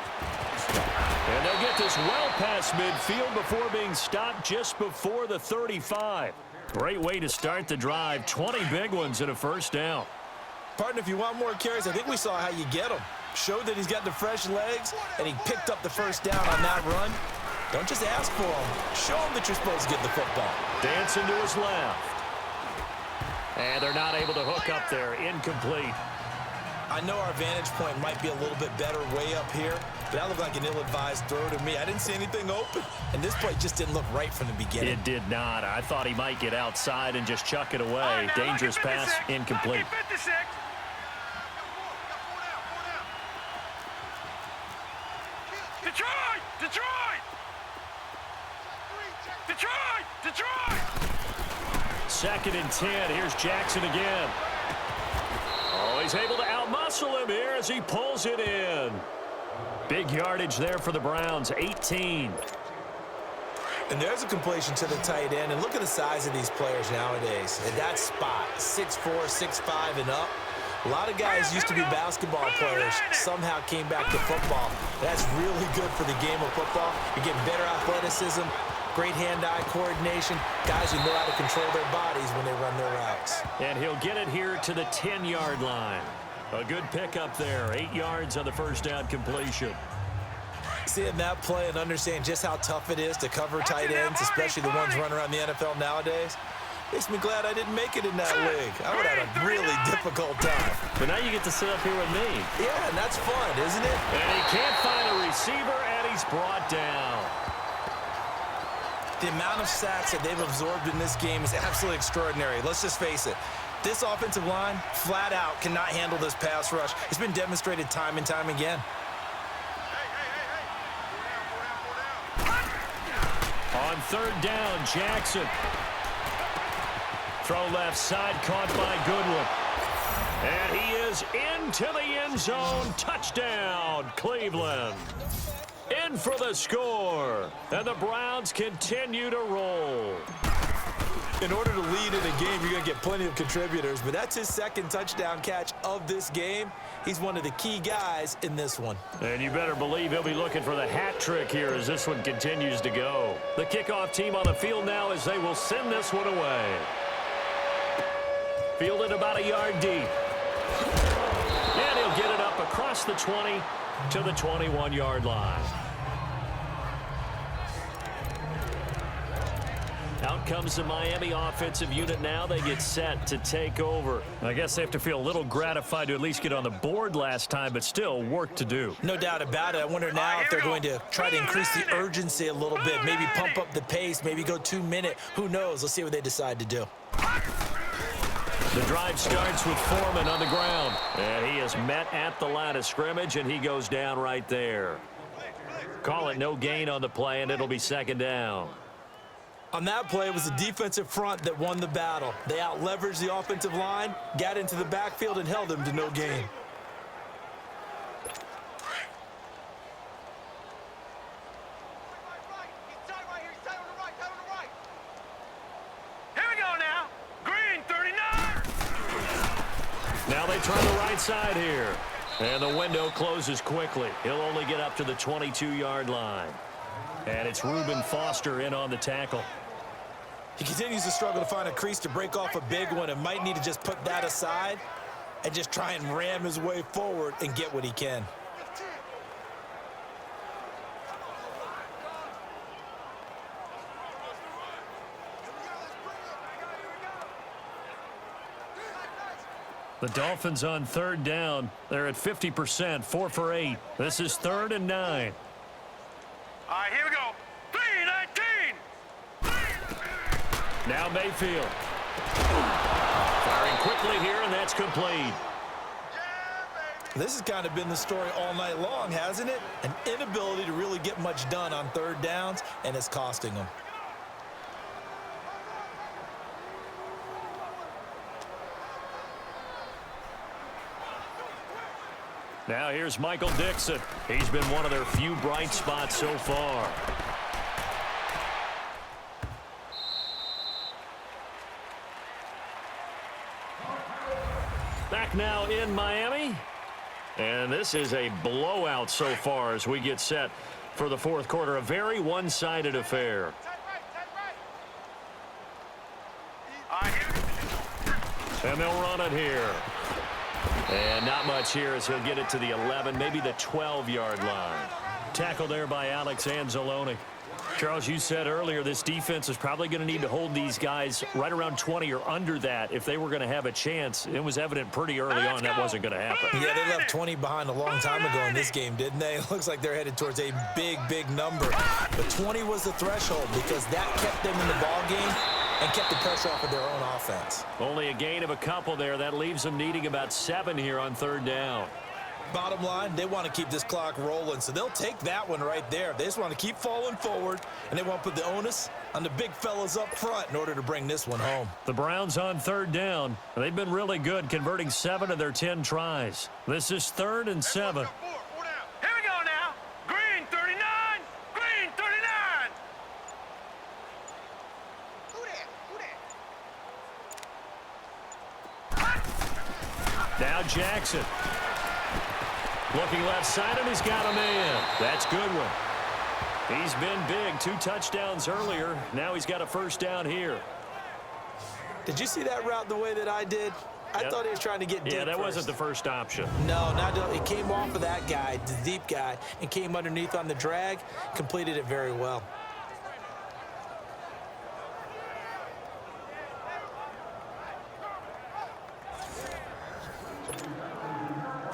And they'll get this well past midfield before being stopped just before the 35. Great way to start the drive. 20 big ones and a first down. Partner, if you want more carries, I think we saw how you get them. Showed that he's got the fresh legs, and he picked up the first down on that run. Don't just ask for them. Show him that you're supposed to get the football. Dancing to his left. And they're not able to hook up there. Incomplete. I know our vantage point might be a little bit better way up here, but that looked like an ill-advised throw to me. I didn't see anything open, and this play just didn't look right from the beginning. It did not. I thought he might get outside and just chuck it away. Dangerous pass, incomplete. Detroit! 2nd and 10. Here's Jackson again. Oh, he's able to outmuscle him here as he pulls it in. Big yardage there for the Browns, 18. And there's a completion to the tight end. And look at the size of these players nowadays. At that spot, 6'4", 6'5", and up. A lot of guys used to be basketball players, somehow came back to football. That's really good for the game of football. You're getting better athleticism, great hand-eye coordination, guys who know how to control their bodies when they run their routes. And he'll get it here to the 10-yard line. A good pickup there, 8 yards on the first down completion. Seeing that play and understand just how tough it is to cover tight ends, especially the ones running around the NFL nowadays, makes me glad I didn't make it in that league. I would have had a really difficult time. But now you get to sit up here with me. Yeah, and that's fun, isn't it? And he can't find a receiver, and he's brought down. The amount of sacks that they've absorbed in this game is absolutely extraordinary. Let's just face it. This offensive line, flat out, cannot handle this pass rush. It's been demonstrated time and time again. On 3rd down, Jackson. Throw left side, caught by Goodwin. And he is into the end zone. Touchdown, Cleveland. In for the score. And the Browns continue to roll. In order to lead in a game, you're going to get plenty of contributors, but that's his 2nd touchdown catch of this game. He's one of the key guys in this one. And you better believe he'll be looking for the hat trick here as this one continues to go. The kickoff team on the field now as they will send this one away. Fielded about a yard deep. And he'll get it up across the 20 to the 21-yard line. Out comes the Miami offensive unit now. They get set to take over. I guess they have to feel a little gratified to at least get on the board last time, but still work to do. No doubt about it. I wonder now if they're going to try to increase the urgency a little bit, maybe pump up the pace, maybe go 2 minute. Who knows? Let's see what they decide to do. The drive starts with Foreman on the ground. And he is met at the line of scrimmage, and he goes down right there. Call it no gain on the play, and it'll be second down. On that play, it was the defensive front that won the battle. They out-leveraged the offensive line, got into the backfield, and held them to no gain. Now they try the right side here. And the window closes quickly. He'll only get up to the 22-yard line. And it's Reuben Foster in on the tackle. He continues to struggle to find a crease to break off a big one and might need to just put that aside and just try and ram his way forward and get what he can. The Dolphins on third down. They're at 50%, 4 for 8. This is 3rd and 9. All right, here we go. 3-19. Now Mayfield. Firing quickly here, and that's complete. This has kind of been the story all night long, hasn't it? An inability to really get much done on third downs, and it's costing them. Now here's Michael Dixon. He's been one of their few bright spots so far. Back now in Miami. And this is a blowout so far as we get set for the fourth quarter. A very one-sided affair. And they'll run it here. And not much here as he'll get it to the 11, maybe the 12-yard line. Tackle there by Alex Anzalone. Charles, you said earlier this defense is probably going to need to hold these guys right around 20 or under that if they were going to have a chance. It was evident pretty early on that wasn't going to happen. Yeah, they left 20 behind a long time ago in this game, didn't they? It looks like they're headed towards a big, big number. But 20 was the threshold because that kept them in the ball game and kept the pressure off of their own offense. Only a gain of a couple there. That leaves them needing about 7 here on third down. Bottom line, they want to keep this clock rolling, so they'll take that one right there. They just want to keep falling forward, and they want to put the onus on the big fellas up front in order to bring this one home. The Browns on third down. They've been really good, converting 7 of their 10 tries. This is 3rd and 7. Here we go now. Green 39. Green 39. Now Jackson. Looking left side, and he's got him in. That's Goodwin. He's been big. 2 touchdowns earlier. Now he's got a first down here. Did you see that route the way that I did? I thought he was trying to get deep. Yeah, that first. wasn't the first option. No, it came off of that guy, the deep guy, and came underneath on the drag, completed it very well.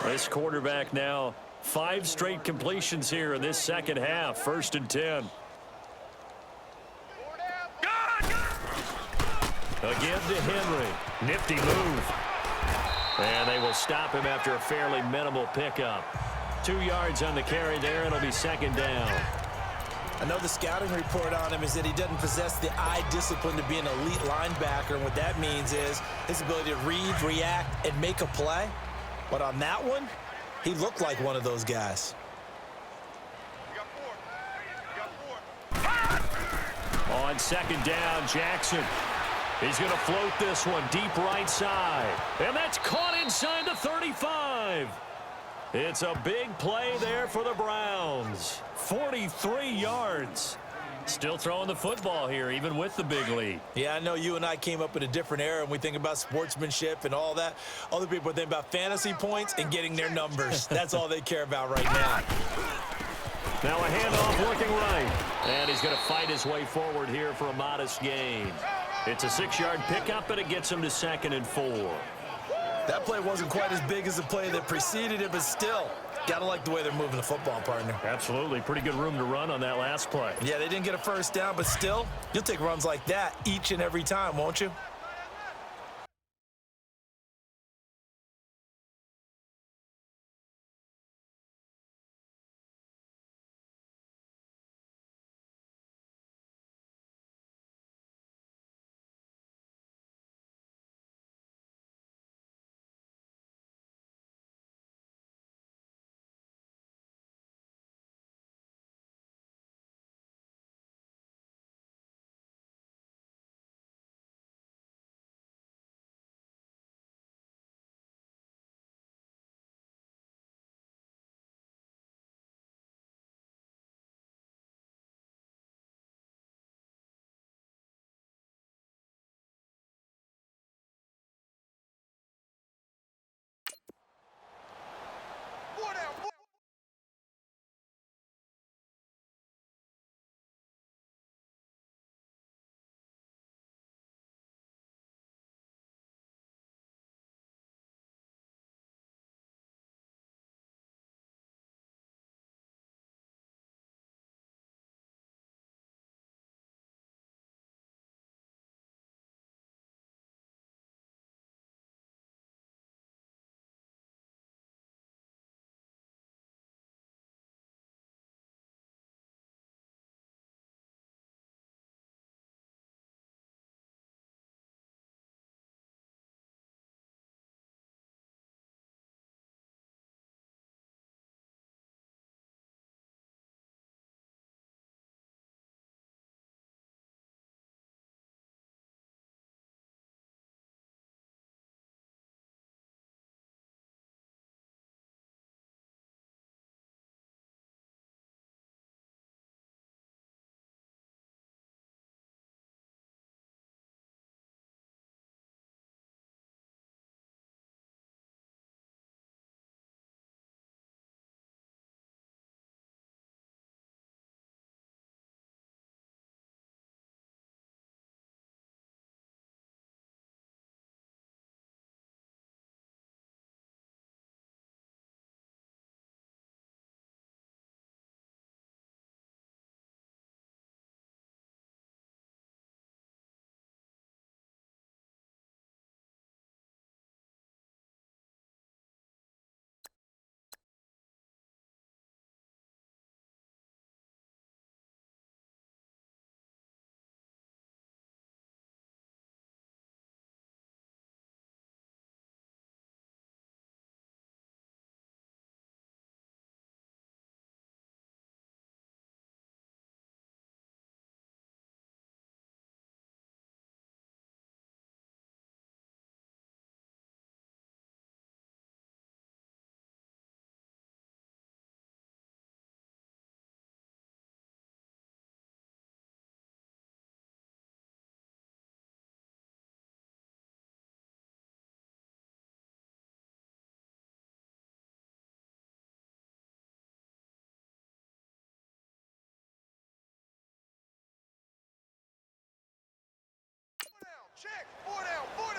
This quarterback now 5 straight completions here in this second half. 1st and 10. Again to Henry. Nifty move. And they will stop him after a fairly minimal pickup. 2 yards on the carry there. It'll be 2nd down. I know the scouting report on him is that he doesn't possess the eye discipline to be an elite linebacker. And what that means is his ability to read, react, and make a play. But on that one, he looked like one of those guys. On 2nd down, Jackson. He's going to float this one deep right side. And that's caught inside the 35. It's a big play there for the Browns. 43 yards. Still throwing the football here, even with the big lead. Yeah, I know you and I came up in a different era, and we think about sportsmanship and all that. Other people think about fantasy points and getting their numbers. That's all they care about right now. Now a handoff looking right. And he's going to fight his way forward here for a modest gain. It's a 6-yard pickup, and it gets him to 2nd and 4. That play wasn't quite as big as the play that preceded it, but still, got to like the way they're moving the football, partner. Absolutely. Pretty good room to run on that last play. Yeah, they didn't get a first down, but still, you'll take runs like that each and every time, won't you?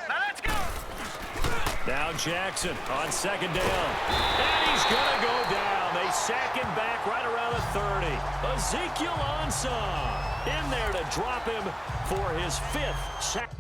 Now let's go. Now Jackson on 2nd down. And he's going to go down. They sack him back right around the 30. Ezekiel Ansah in there to drop him for his 5th sack.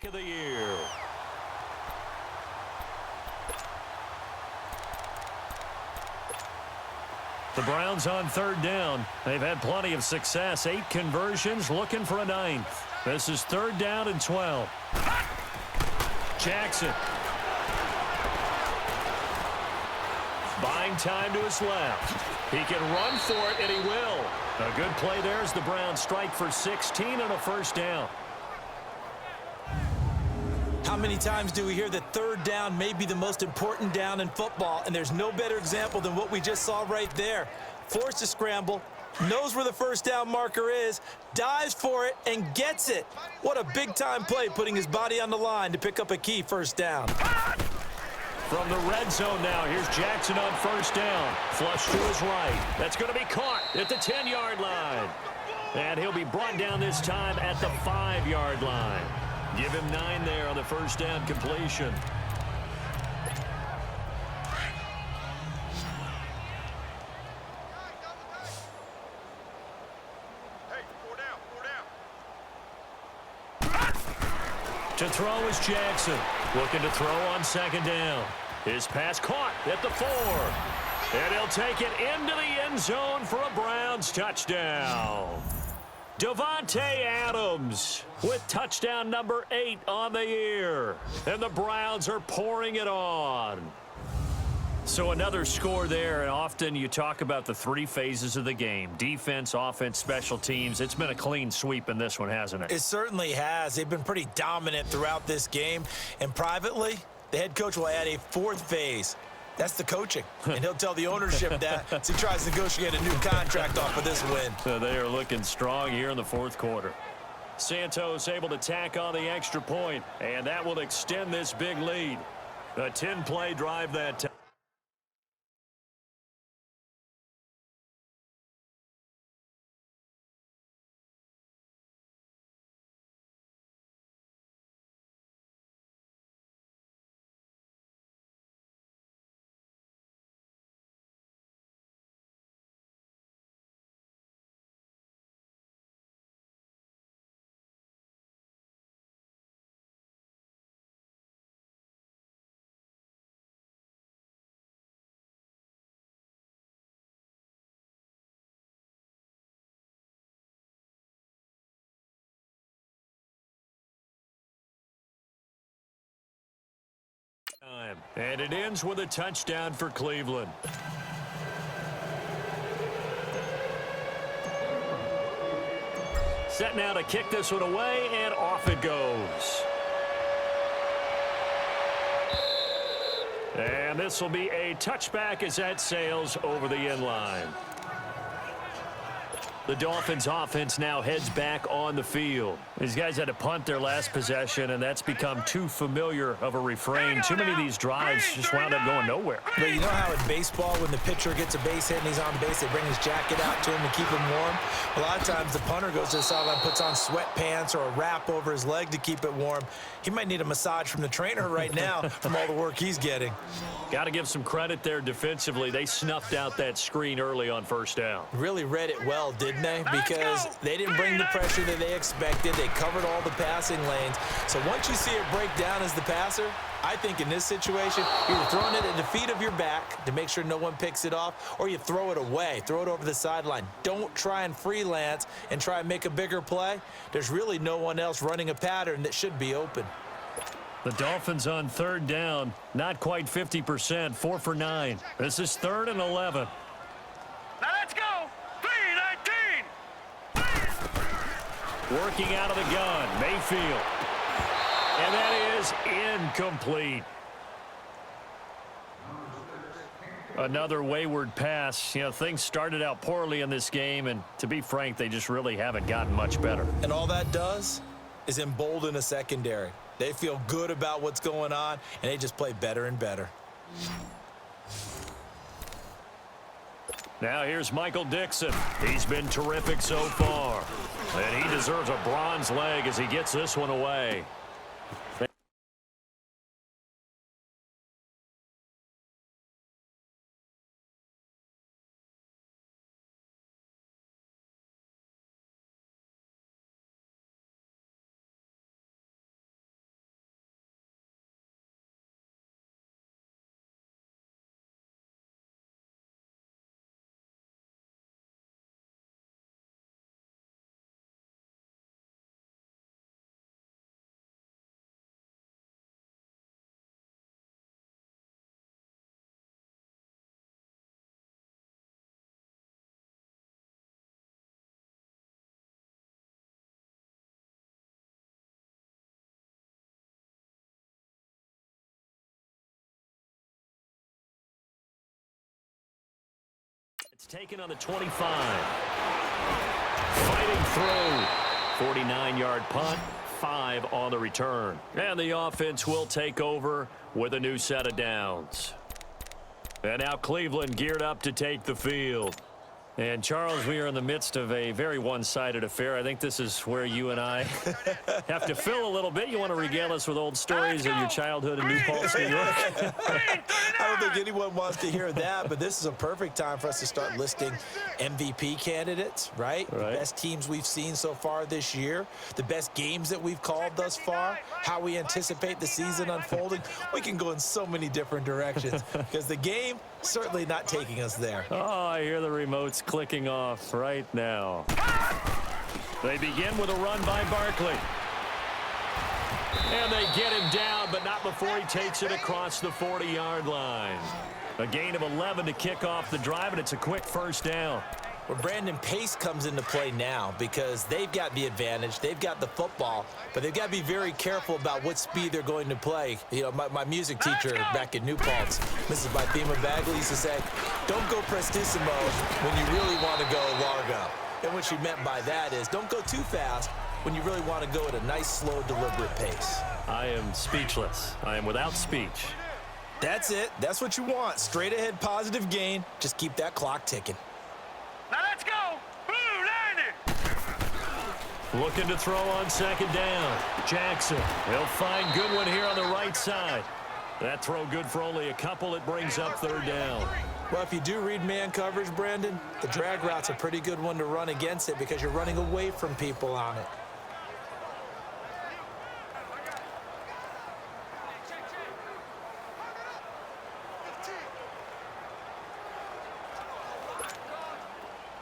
pick of the year. The Browns on third down. They've had plenty of success. 8 conversions, looking for a 9th. This is third down and 12. Jackson. Buying time to his left. He can run for it, and he will. A good play there as the Browns strike for 16 and a first down. How many times do we hear that third down may be the most important down in football, and there's no better example than what we just saw right there. Forced to scramble, knows where the first down marker is, dives for it, and gets it. What a big-time play, putting his body on the line to pick up a key first down. From the red zone now, here's Jackson on first down. Flush to his right. That's going to be caught at the 10-yard line. And he'll be brought down this time at the 5-yard line. Give him 9 there on the first down completion. Hey, 4 down. To throw is Jackson. Looking to throw on second down. His pass caught at the 4. And he'll take it into the end zone for a Browns touchdown. Davante Adams with touchdown number 8 on the year. And the Browns are pouring it on. So another score there, and often you talk about the 3 phases of the game. Defense, offense, special teams. It's been a clean sweep in this one, hasn't it? It certainly has. They've been pretty dominant throughout this game. And privately, the head coach will add a 4th phase. That's the coaching. And he'll tell the ownership that as he tries to negotiate a new contract off of this win. So they are looking strong here in the 4th quarter. Santos able to tack on the extra point, and that will extend this big lead. A 10-play drive that time. And it ends with a touchdown for Cleveland. Set now to kick this one away, and off it goes. And this will be a touchback as that sails over the end line. The Dolphins offense now heads back on the field. These guys had to punt their last possession, and that's become too familiar of a refrain. Too many of these drives just wound up going nowhere. But you know how in baseball, when the pitcher gets a base hit and he's on base, they bring his jacket out to him to keep him warm? A lot of times the punter goes to the sideline, puts on sweatpants or a wrap over his leg to keep it warm. He might need a massage from the trainer right now from all the work he's getting. Got to give some credit there defensively. They snuffed out that screen early on first down. Really read it well, didn't they? Because they didn't bring the pressure that they expected. They covered all the passing lanes. So once you see it break down as the passer, I think in this situation, you're throwing it at the feet of your back to make sure no one picks it off, or you throw it away, throw it over the sideline. Don't try and freelance and try and make a bigger play. There's really no one else running a pattern that should be open. The Dolphins on third down, not quite 50%, 4 for 9. This is 3rd and 11. Now let's go. 3-19. Working out of the gun, Mayfield. And that is incomplete. Another wayward pass. You know, things started out poorly in this game, and to be frank, they just really haven't gotten much better. And all that does is embolden a secondary. They feel good about what's going on, and they just play better and better. Now here's Michael Dixon. He's been terrific so far. And he deserves a bronze leg as he gets this one away. It's taken on the 25. Fighting through. 49-yard punt, 5 on the return. And the offense will take over with a new set of downs. And now Cleveland geared up to take the field. And, Charles, we are in the midst of a very one-sided affair. I think this is where you and I have to fill a little bit. You want to regale us with old stories of your childhood in New Paltz, New York? I don't think anyone wants to hear that, but this is a perfect time for us to start listing MVP candidates, right? The best teams we've seen so far this year, the best games that we've called thus far, how we anticipate the season unfolding. We can go in so many different directions because the game certainly not taking us there. Oh, I hear the remotes clicking off right now. They begin with a run by Barkley. And they get him down, but not before he takes it across the 40-yard line. A gain of 11 to kick off the drive, and it's a quick first down. Well, Brandon, pace comes into play now because they've got the advantage. They've got the football, but they've got to be very careful about what speed they're going to play. You know, my music teacher back in New Paltz, Mrs. Bithema Bagley, used to say, don't go prestissimo when you really want to go largo. And what she meant by that is don't go too fast when you really want to go at a nice, slow, deliberate pace. I am speechless. I am without speech. That's it. That's what you want. Straight ahead, positive gain. Just keep that clock ticking. Now let's go. Blue 90. Looking to throw on second down. Jackson. He'll find Goodwin here on the right side. That throw good for only a couple. It brings up third down. Well, if you do read man coverage, Brandon, the drag route's a pretty good one to run against it because you're running away from people on it.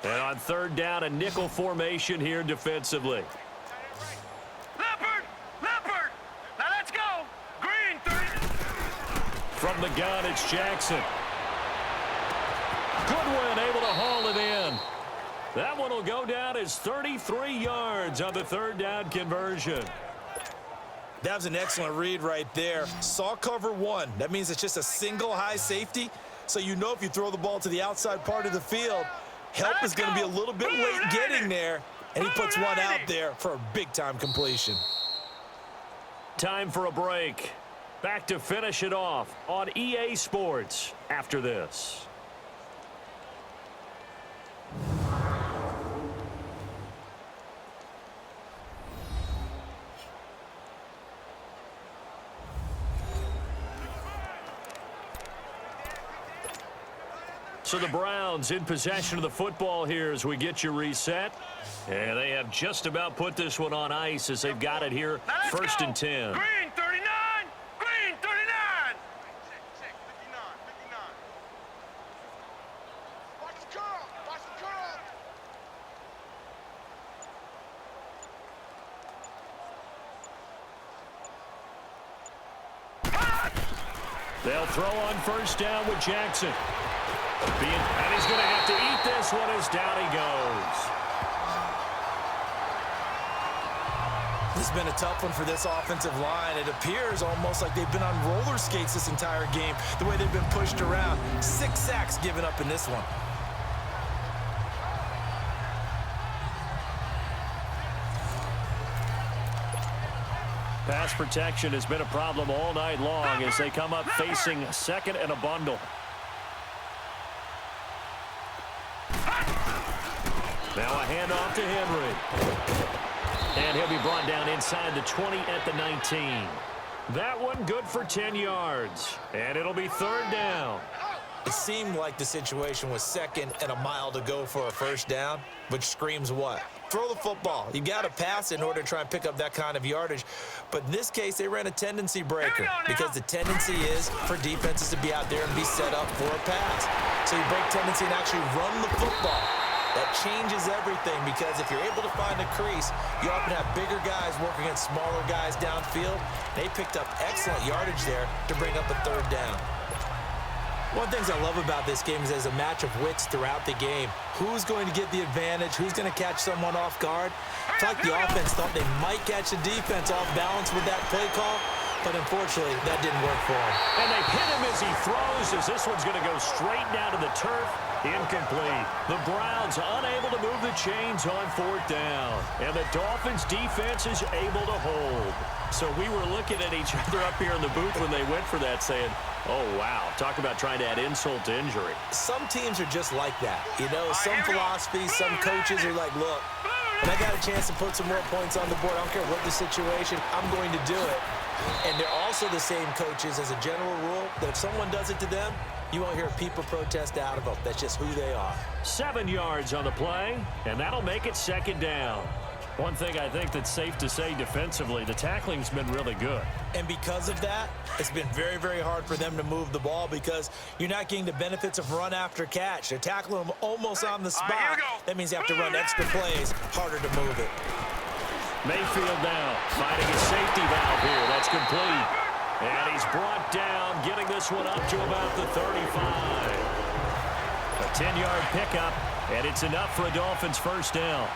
And on third down, a nickel formation here defensively. Leopard. Now let's go. Green 30. From the gun, it's Jackson. Goodwin able to haul it in. That one will go down as 33 yards on the third down conversion. That was an excellent read right there. Saw cover one. That means it's just a single high safety. So you know if you throw the ball to the outside part of the field, help is going to be a little bit late getting there. And he puts one out there for a big-time completion. Time for a break. Back to finish it off on EA Sports after this. So the Browns in possession of the football here as we get you reset. And they have just about put this one on ice as they've got it here, first and 10. Green 39. Green 39. Watch the curl. Watch the curl. They'll throw on first down with Jackson. And he's going to have to eat this one as down he goes. This has been a tough one for this offensive line. It appears almost like they've been on roller skates this entire game, the way they've been pushed around. 6 sacks given up in this one. Pass protection has been a problem all night long as they come up facing second and a bundle. Now a handoff to Henry. And he'll be brought down inside the 20 at the 19. That one good for 10 yards. And it'll be third down. It seemed like the situation was second and a mile to go for a first down, which screams what? Throw the football. You got to pass in order to try and pick up that kind of yardage. But in this case, they ran a tendency breaker because the tendency is for defenses to be out there and be set up for a pass. So you break tendency and actually run the football. That changes everything because if you're able to find a crease, you often have bigger guys working against smaller guys downfield. They picked up excellent yardage there to bring up a third down. One of the things I love about this game is there's a match of wits throughout the game. Who's going to get the advantage? Who's going to catch someone off guard? I feel like the offense thought they might catch the defense off balance with that play call, but unfortunately, that didn't work for him. And they hit him as he throws, as this one's going to go straight down to the turf. Incomplete. The Browns unable to move the chains on 4th down. And the Dolphins defense is able to hold. So we were looking at each other up here in the booth when they went for that saying, oh, wow, talk about trying to add insult to injury. Some teams are just like that. You know, some philosophies, some coaches are like, look, when I got a chance to put some more points on the board, I don't care what the situation, I'm going to do it. And they're also the same coaches as a general rule that if someone does it to them, you won't hear people protest out of them. That's just who they are. 7 yards on the play, and that'll make it 2nd down. One thing I think that's safe to say defensively, the tackling's been really good. And because of that, it's been very, very hard for them to move the ball because you're not getting the benefits of run after catch. They're tackling them almost on the spot. That means you have to run extra plays, harder to move it. Mayfield now finding a safety valve here. That's complete. And he's brought down, getting this one up to about the 35. A 10-yard pickup, and it's enough for a Dolphins first down.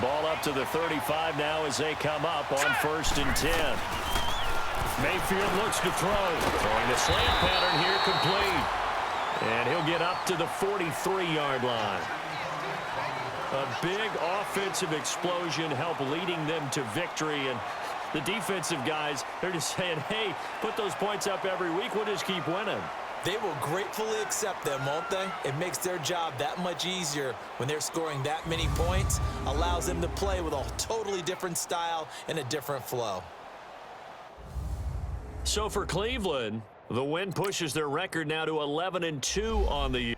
Ball up to the 35 now as they come up on 1st and 10. Mayfield looks to throw. Throwing the slant pattern here complete. And he'll get up to the 43-yard line. A big offensive explosion helped leading them to victory. And the defensive guys, they're just saying, hey, put those points up every week. We'll just keep winning. They will gratefully accept them, won't they? It makes their job that much easier when they're scoring that many points. Allows them to play with a totally different style and a different flow. So for Cleveland, the win pushes their record now to 11-2 on the year.